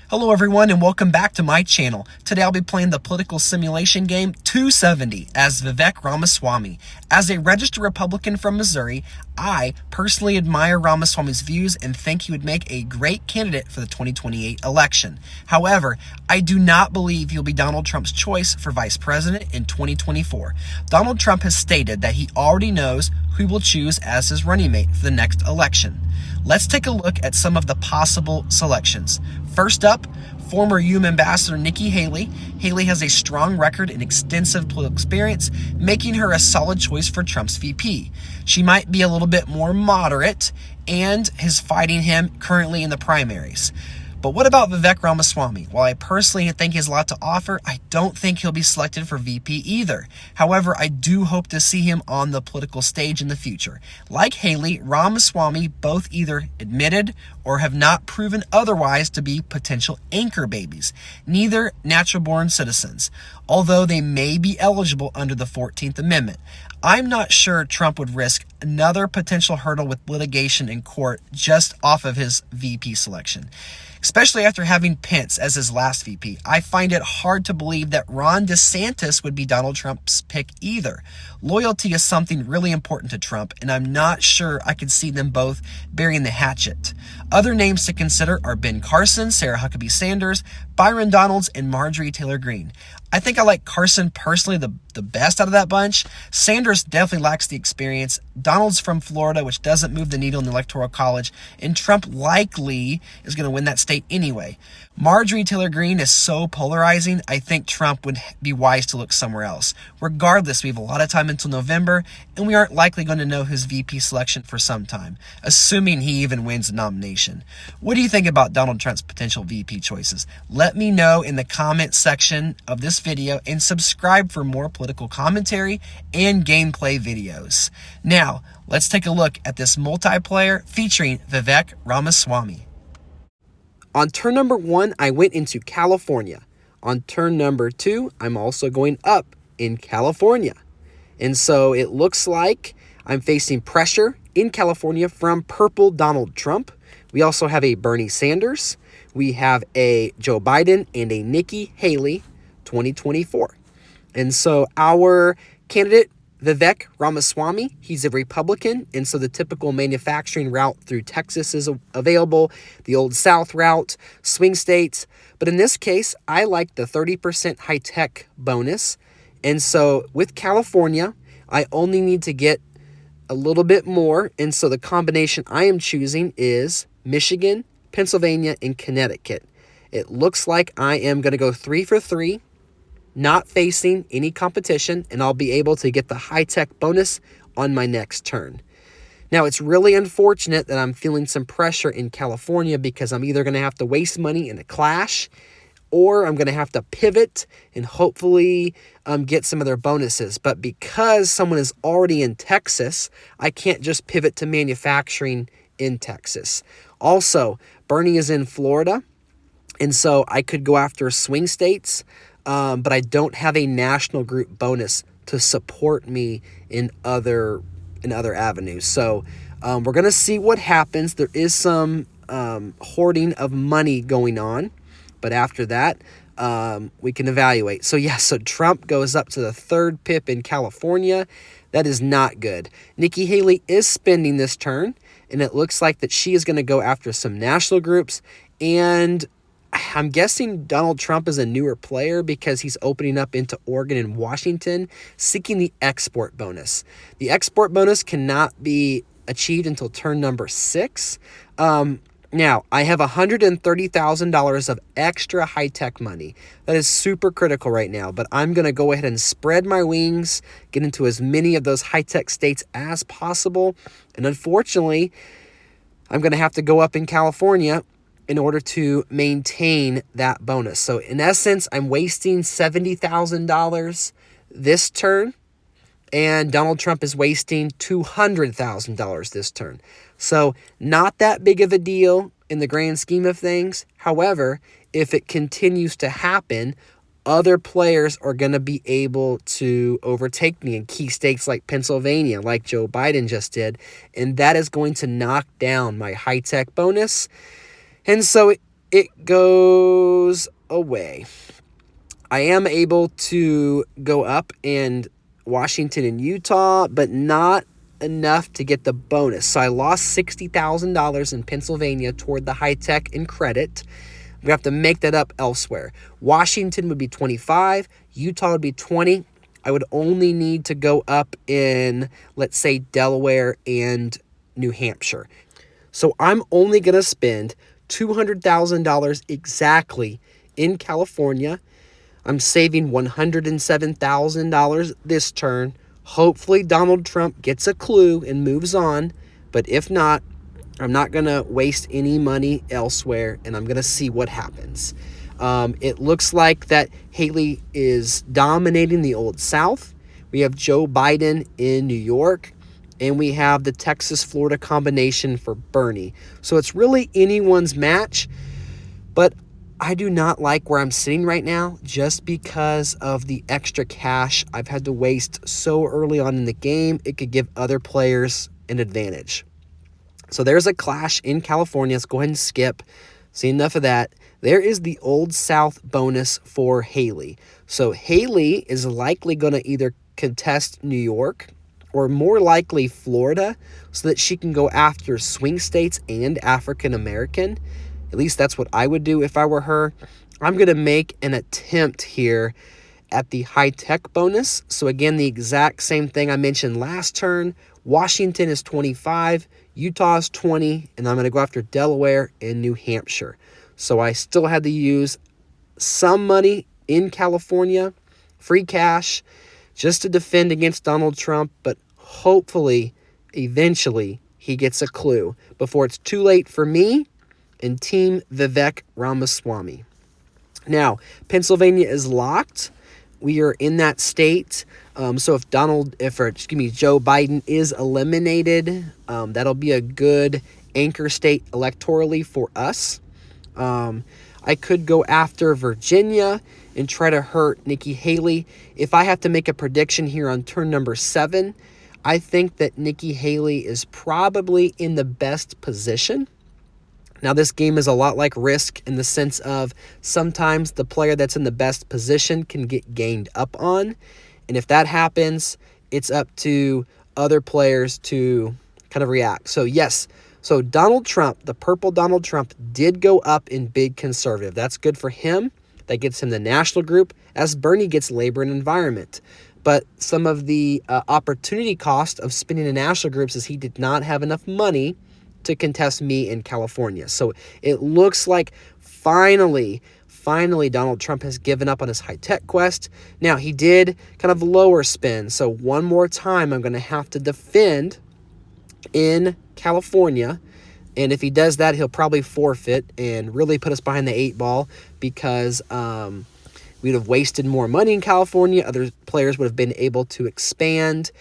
Hello everyone and welcome back to my channel. Today I'll be playing the political simulation game TwoSeventy as Vivek Ramaswamy. As a registered Republican from Missouri, I personally admire Ramaswamy's views and think he would make a great candidate for the 2028 election. However, I do not believe he'll be Donald Trump's choice for vice president in 2024. Donald Trump has stated that he already knows who he will choose as his running mate for the next election. Let's take a look at some of the possible selections. First up, former UN Ambassador Nikki Haley. Haley has a strong record and extensive political experience, making her a solid choice for Trump's VP. She might be a little bit more moderate and is fighting him currently in the primaries. But what about Vivek Ramaswamy? While I personally think he has a lot to offer, I don't think he'll be selected for VP either. However, I do hope to see him on the political stage in the future. Like Haley, Ramaswamy both either admitted or have not proven otherwise to be potential anchor babies, neither natural-born citizens, although they may be eligible under the 14th Amendment. I'm not sure Trump would risk another potential hurdle with litigation in court just off of his VP selection. Especially after having Pence as his last VP, I find it hard to believe that Ron DeSantis would be Donald Trump's pick either. Loyalty is something really important to Trump, and I'm not sure I could see them both burying the hatchet. Other names to consider are Ben Carson, Sarah Huckabee Sanders, Byron Donalds, and Marjorie Taylor Greene. I think I like Carson personally the best out of that bunch. Sanders definitely lacks the experience. Donald's from Florida, which doesn't move the needle in the Electoral College, and Trump likely is going to win that state anyway. Marjorie Taylor Greene is so polarizing, I think Trump would be wise to look somewhere else. Regardless, we have a lot of time until November, and we aren't likely going to know his VP selection for some time, assuming he even wins the nomination. What do you think about Donald Trump's potential VP choices? Let me know in the comment section of this video and subscribe for more political commentary and gameplay videos. Now, let's take a look at this multiplayer featuring Vivek Ramaswamy. On turn number 1, I went into California. On turn number 2, I'm also going up in California. And so it looks like I'm facing pressure in California from purple Donald Trump. We also have a Bernie Sanders. We have a Joe Biden and a Nikki Haley 2024. And so our candidate, Vivek Ramaswamy, he's a Republican, and so the typical manufacturing route through Texas is available, the Old South route, swing states. But in this case, I like the 30% high-tech bonus. And so with California, I only need to get a little bit more. And so the combination I am choosing is Michigan, Pennsylvania, and Connecticut. It looks like I am going to go 3 for 3. Not facing any competition, and I'll be able to get the high-tech bonus on my next turn. Now, it's really unfortunate that I'm feeling some pressure in California because I'm either going to have to waste money in a clash or I'm going to have to pivot and hopefully get some of their bonuses. But because someone is already in Texas, I can't just pivot to manufacturing in Texas. Also, Bernie is in Florida, and so I could go after swing states, but I don't have a national group bonus to support me in other avenues. So we're going to see what happens. There is some hoarding of money going on, but after that, we can evaluate. So Trump goes up to the 3rd pip in California. That is not good. Nikki Haley is spending this turn, and it looks like that she is going to go after some national groups, and I'm guessing Donald Trump is a newer player because he's opening up into Oregon and Washington, seeking the export bonus. The export bonus cannot be achieved until turn number 6. Now, I have $130,000 of extra high-tech money. That is super critical right now, but I'm going to go ahead and spread my wings, get into as many of those high-tech states as possible, and unfortunately, I'm going to have to go up in California in order to maintain that bonus. So in essence, I'm wasting $70,000 this turn, and Donald Trump is wasting $200,000 this turn. So not that big of a deal in the grand scheme of things. However, if it continues to happen, other players are going to be able to overtake me in key states like Pennsylvania, like Joe Biden just did, and that is going to knock down my high-tech bonus. And so it goes away. I am able to go up in Washington and Utah, but not enough to get the bonus. So I lost $60,000 in Pennsylvania toward the high tech and credit. We have to make that up elsewhere. Washington would be 25, Utah would be 20. I would only need to go up in, let's say, Delaware and New Hampshire. So I'm only going to spend $200,000 exactly in California. I'm saving $107,000 this turn. Hopefully Donald Trump gets a clue and moves on. But if not, I'm not going to waste any money elsewhere, and I'm going to see what happens. It looks like that Haley is dominating the Old South. We have Joe Biden in New York, and we have the Texas-Florida combination for Bernie. So it's really anyone's match, but I do not like where I'm sitting right now just because of the extra cash I've had to waste so early on in the game. It could give other players an advantage. So there's a clash in California. Let's go ahead and skip. See, enough of that. There is the Old South bonus for Haley. So Haley is likely going to either contest New York or more likely Florida so that she can go after swing states and African American. At least that's what I would do if I were her. I'm going to make an attempt here at the high-tech bonus. So again, the exact same thing I mentioned last turn. Washington is 25, Utah is 20, and I'm going to go after Delaware and New Hampshire. So I still had to use some money in California, free cash, just to defend against Donald Trump, but hopefully, eventually, he gets a clue before it's too late for me and Team Vivek Ramaswamy. Now, Pennsylvania is locked. We are in that state. So if Joe Biden is eliminated, that'll be a good anchor state electorally for us. I could go after Virginia and try to hurt Nikki Haley. If I have to make a prediction here on turn number 7, I think that Nikki Haley is probably in the best position. Now, this game is a lot like Risk in the sense of sometimes the player that's in the best position can get ganged up on. And if that happens, it's up to other players to kind of react. So, yes. So, Donald Trump, the purple Donald Trump, did go up in big conservative. That's good for him. That gets him the national group, as Bernie gets labor and environment. But some of the opportunity cost of spending the national groups is he did not have enough money to contest me in California. So it looks like finally Donald Trump has given up on his high-tech quest. Now, he did kind of lower spin. So one more time, I'm going to have to defend in California. And if he does that, he'll probably forfeit and really put us behind the 8 ball because we'd have wasted more money in California. Other players would have been able to expand,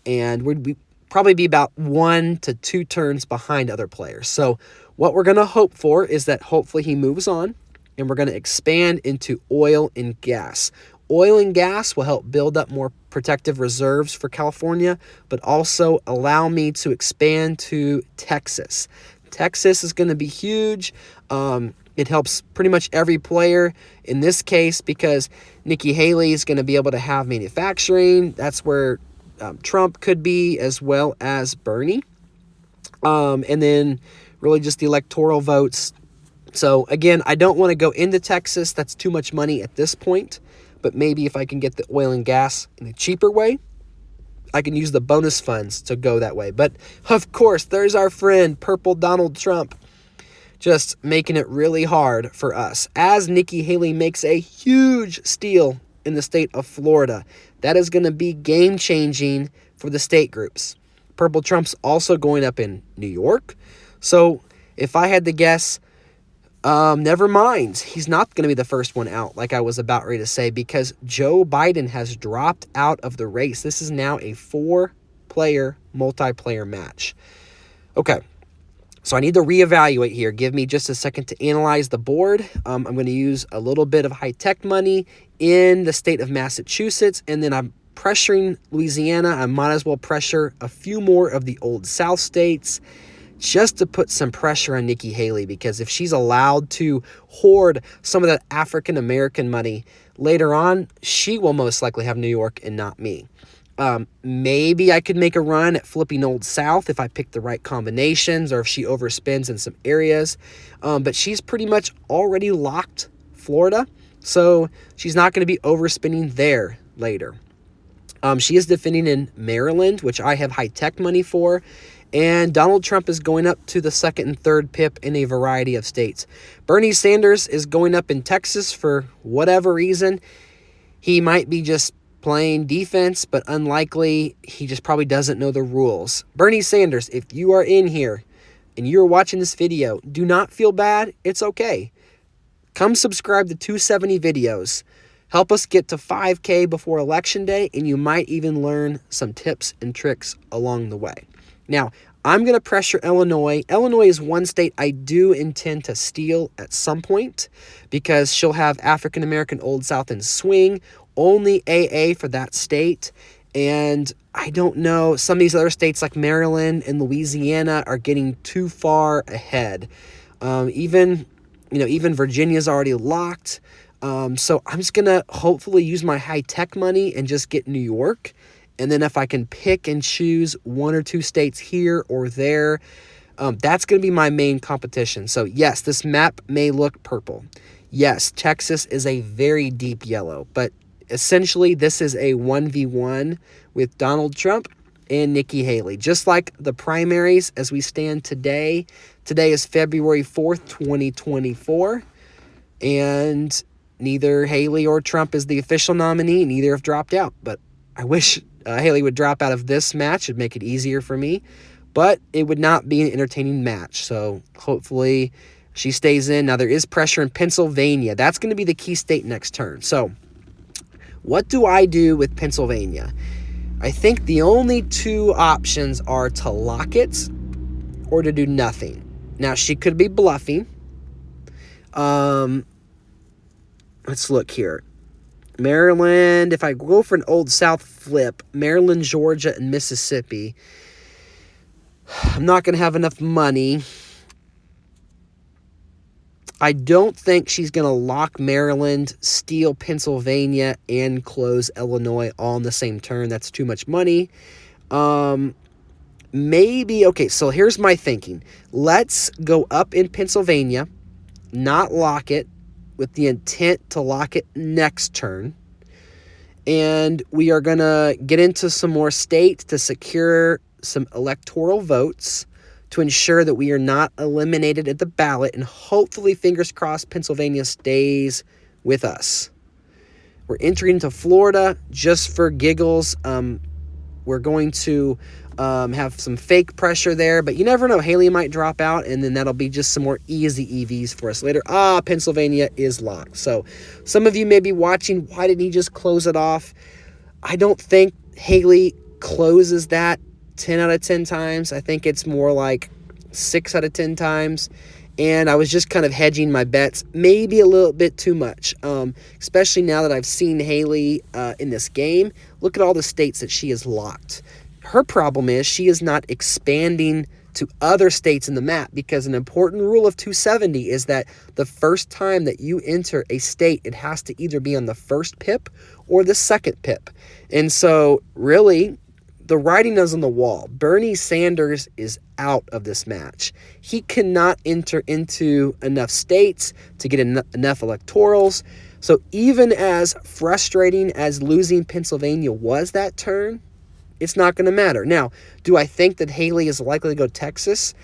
and we'd probably be about 1 to 2 turns behind other players. So what we're going to hope for is that hopefully he moves on, and we're going to expand into oil and gas. Oil and gas will help build up more protective reserves for California, but also allow me to expand to Texas. Texas is going to be huge. It helps pretty much every player in this case because Nikki Haley is going to be able to have manufacturing. That's where Trump could be, as well as Bernie. And then really just the electoral votes. So again, I don't want to go into Texas. That's too much money at this point. But maybe if I can get the oil and gas in a cheaper way, I can use the bonus funds to go that way. But of course, there's our friend, Purple Donald Trump, just making it really hard for us. As Nikki Haley makes a huge steal in the state of Florida, that is going to be game-changing for the state groups. Purple Trump's also going up in New York. So if I had to guess, never mind. He's not going to be the first one out, like I was about ready to say, because Joe Biden has dropped out of the race. This is now a 4-player, multiplayer match. Okay, so I need to reevaluate here. Give me just a second to analyze the board. I'm going to use a little bit of high-tech money in the state of Massachusetts, and then I'm pressuring Louisiana. I might as well pressure a few more of the Old South states just to put some pressure on Nikki Haley, because if she's allowed to hoard some of that African American money later on, she will most likely have New York and not me. Maybe I could make a run at flipping Old South if I pick the right combinations or if she overspends in some areas. But she's pretty much already locked Florida, so she's not going to be overspending there later. She is defending in Maryland, which I have high-tech money for, and Donald Trump is going up to the second and third PIP in a variety of states. Bernie Sanders is going up in Texas for whatever reason. He might be just playing defense, but unlikely. He just probably doesn't know the rules. Bernie Sanders, if you are in here and you're watching this video, do not feel bad. It's okay. Come subscribe to 270 videos. Help us get to 5K before Election Day, and you might even learn some tips and tricks along the way. Now, I'm going to pressure Illinois. Illinois is one state I do intend to steal at some point because she'll have African American Old South and swing, only AA for that state. And I don't know, some of these other states like Maryland and Louisiana are getting too far ahead. Even Virginia's already locked. So I'm just going to hopefully use my high-tech money and just get New York. And then if I can pick and choose one or two states here or there, that's going to be my main competition. So yes, this map may look purple. Yes, Texas is a very deep yellow, but essentially this is a 1v1 with Donald Trump and Nikki Haley. Just like the primaries as we stand today. Today is February 4th, 2024. And neither Haley or Trump is the official nominee. Neither have dropped out. But I wish Haley would drop out of this match. It'd make it easier for me. But it would not be an entertaining match. So hopefully she stays in. Now there is pressure in Pennsylvania. That's going to be the key state next turn. So what do I do with Pennsylvania? I think the only two options are to lock it or to do nothing. Now she could be bluffing. Let's look here. Maryland, if I go for an Old South flip, Maryland, Georgia, and Mississippi, I'm not going to have enough money. I don't think she's going to lock Maryland, steal Pennsylvania, and close Illinois all in the same turn. That's too much money. Maybe, okay, so here's my thinking. Let's go up in Pennsylvania, not lock it, with the intent to lock it next turn. And we are going to get into some more states to secure some electoral votes to ensure that we are not eliminated at the ballot. And hopefully, fingers crossed, Pennsylvania stays with us. We're entering into Florida just for giggles. We're going to have some fake pressure there, but you never know. Haley might drop out, and then that'll be just some more easy EVs for us later. Pennsylvania is locked. So some of you may be watching, why didn't he just close it off? I don't think Haley closes that 10 out of 10 times. I think it's more like 6 out of 10 times. And I was just kind of hedging my bets, maybe a little bit too much, especially now that I've seen Haley in this game. Look at all the states that she has locked. Her problem is she is not expanding to other states in the map, because an important rule of 270 is that the first time that you enter a state, it has to either be on the first PIP or the second PIP. And so really, the writing is on the wall. Bernie Sanders is out of this match. He cannot enter into enough states to get enough electorals. So even as frustrating as losing Pennsylvania was that turn, it's not going to matter. Now, do I think that Haley is likely to go Texas?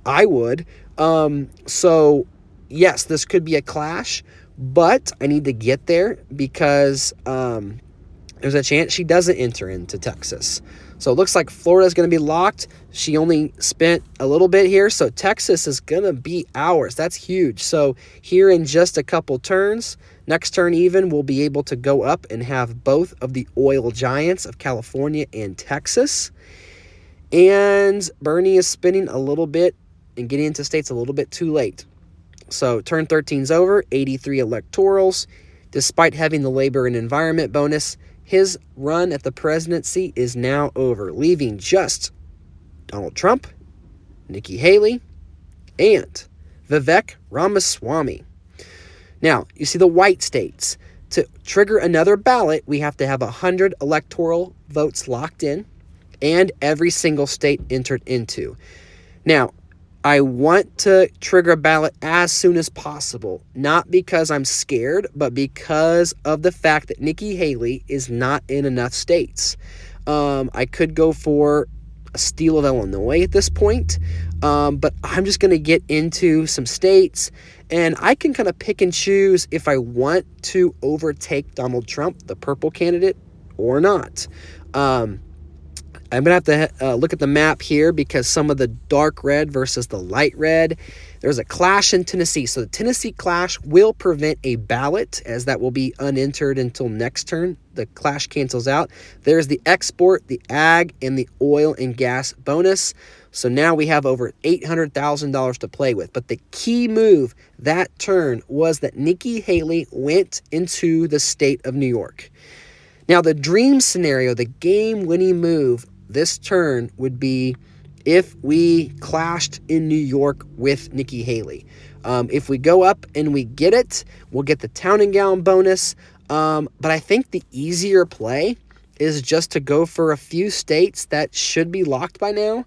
I would. So, yes, this could be a clash, but I need to get there because there's a chance she doesn't enter into Texas. So it looks like Florida is going to be locked. She only spent a little bit here, so Texas is going to be ours. That's huge. So here in just a couple turns, next turn even, we'll be able to go up and have both of the oil giants of California and Texas. And Bernie is spinning a little bit and getting into states a little bit too late. So turn 13's over, 83 electorals. Despite having the labor and environment bonus, his run at the presidency is now over, leaving just Donald Trump, Nikki Haley, and Vivek Ramaswamy. Now, you see the white states. To trigger another ballot, we have to have 100 electoral votes locked in and every single state entered into. Now, I want to trigger a ballot as soon as possible, not because I'm scared, but because of the fact that Nikki Haley is not in enough states. I could go for a steal of Illinois at this point, but I'm just going to get into some states, and I can kind of pick and choose if I want to overtake Donald Trump, the purple candidate, or not. I'm going to have to look at the map here because some of the dark red versus the light red, there's a clash in Tennessee. So the Tennessee clash will prevent a ballot, as that will be unentered until next turn. The clash cancels out. There's the export, the ag, and the oil and gas bonus. So now we have over $800,000 to play with. But the key move that turn was that Nikki Haley went into the state of New York. Now, the dream scenario, the game-winning move this turn would be if we clashed in New York with Nikki Haley. If we go up and we get it, we'll get the town and gown bonus. But I think the easier play is just to go for a few states that should be locked by now.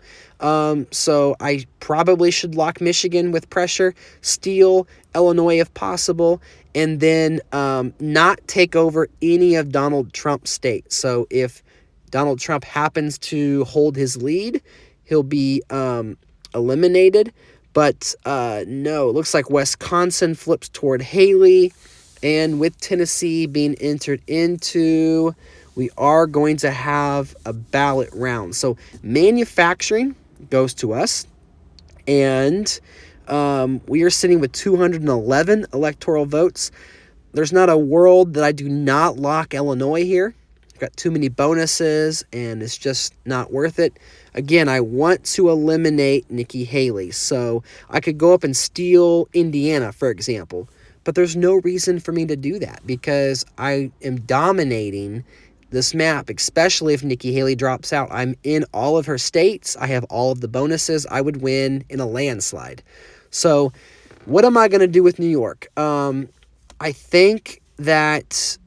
So I probably should lock Michigan with pressure, steal Illinois if possible, and then not take over any of Donald Trump's states. So if Donald Trump happens to hold his lead, he'll be eliminated. But no, it looks like Wisconsin flips toward Haley. And with Tennessee being entered into, we are going to have a ballot round. So manufacturing goes to us. And we are sitting with 211 electoral votes. There's not a world that I do not lock Illinois here. Got too many bonuses, and it's just not worth it. Again, I want to eliminate Nikki Haley, so I could go up and steal Indiana, for example, but there's no reason for me to do that because I am dominating this map, especially if Nikki Haley drops out. I'm in all of her states. I have all of the bonuses. I would win in a landslide. So what am I going to do with New York? I think that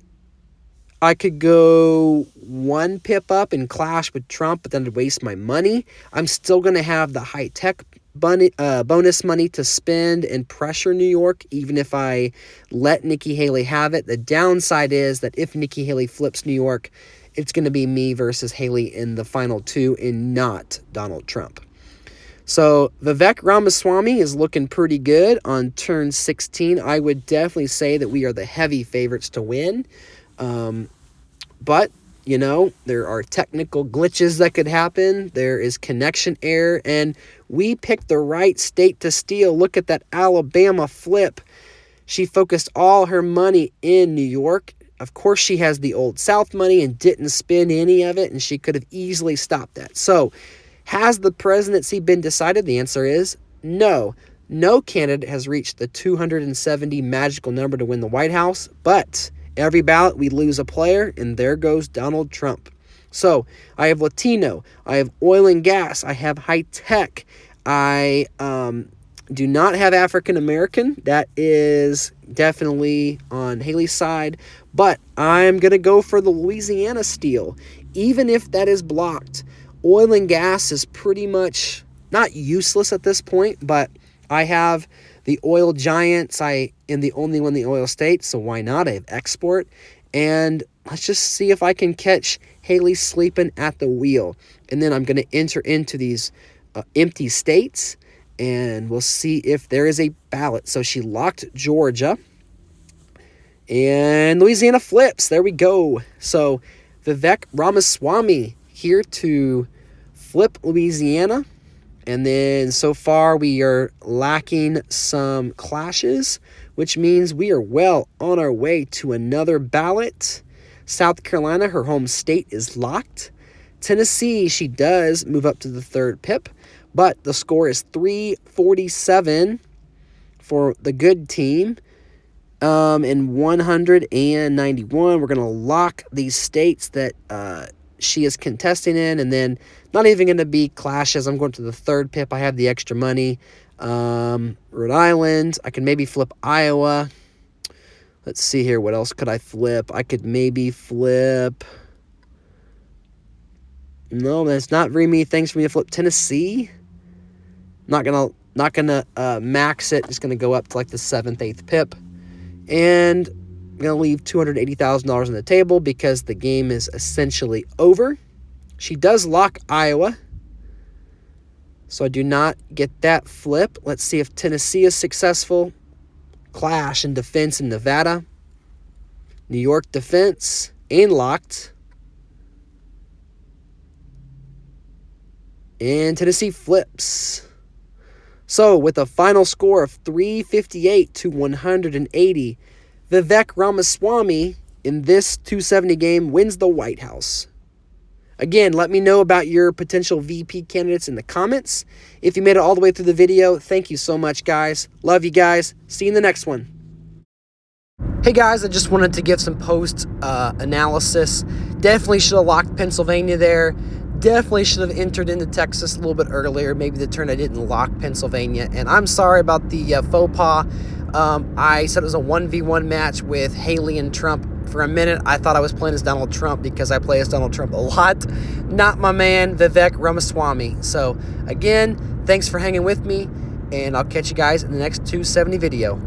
I could go one pip up and clash with Trump, but then I'd waste my money. I'm still going to have the high-tech bonus money to spend and pressure New York, even if I let Nikki Haley have it. The downside is that if Nikki Haley flips New York, it's going to be me versus Haley in the final two and not Donald Trump. So Vivek Ramaswamy is looking pretty good on turn 16. I would definitely say that we are the heavy favorites to win. But, you know, there are technical glitches that could happen. There is connection error, and we picked the right state to steal. Look at that Alabama flip. She focused all her money in New York. Of course, she has the Old South money and didn't spend any of it, and she could have easily stopped that. So, has the presidency been decided? The answer is no. No candidate has reached the 270 magical number to win the White House, but every ballot, we lose a player, and there goes Donald Trump. So I have Latino, I have oil and gas, I have high tech, I do not have African American. That is definitely on Haley's side, but I'm going to go for the Louisiana steal, even if that is blocked. Oil and gas is pretty much not useless at this point, but I have the oil giants. I am the only one in the oil states, so why not? I have export. And let's just see if I can catch Haley sleeping at the wheel. And then I'm going to enter into these empty states, and we'll see if there is a ballot. So she locked Georgia, and Louisiana flips. There we go. So Vivek Ramaswamy here to flip Louisiana. And then so far we are lacking some clashes, which means we are well on our way to another ballot. South Carolina, her home state, is locked. Tennessee, she does move up to the third pip, but the score is 347 for the good team. And 191. We're going to lock these states that she is contesting in, and then not even going to be clashes. I'm going to the third pip. I have the extra money. Rhode Island. I can maybe flip Iowa. Let's see here. What else could I flip? I could maybe flip. No, that's not very many things for me to flip. Tennessee. Not gonna max it. Just gonna go up to like the 7th, 8th pip, and I'm gonna leave $280,000 on the table because the game is essentially over. She does lock Iowa, so I do not get that flip. Let's see if Tennessee is successful. Clash and defense in Nevada. New York defense and locked. And Tennessee flips. So with a final score of 358 to 180, Vivek Ramaswamy in this 270 game wins the White House. Again, let me know about your potential VP candidates in the comments. If you made it all the way through the video, thank you so much, guys. Love you guys. See you in the next one. Hey guys, I just wanted to give some post analysis. Definitely should have locked Pennsylvania there. Definitely should have entered into Texas a little bit earlier. Maybe the turn I didn't lock Pennsylvania. And I'm sorry about the faux pas. I said it was a 1v1 match with Haley and Trump. For a minute, I thought I was playing as Donald Trump because I play as Donald Trump a lot. Not my man, Vivek Ramaswamy. So, again, thanks for hanging with me. And I'll catch you guys in the next 270 video.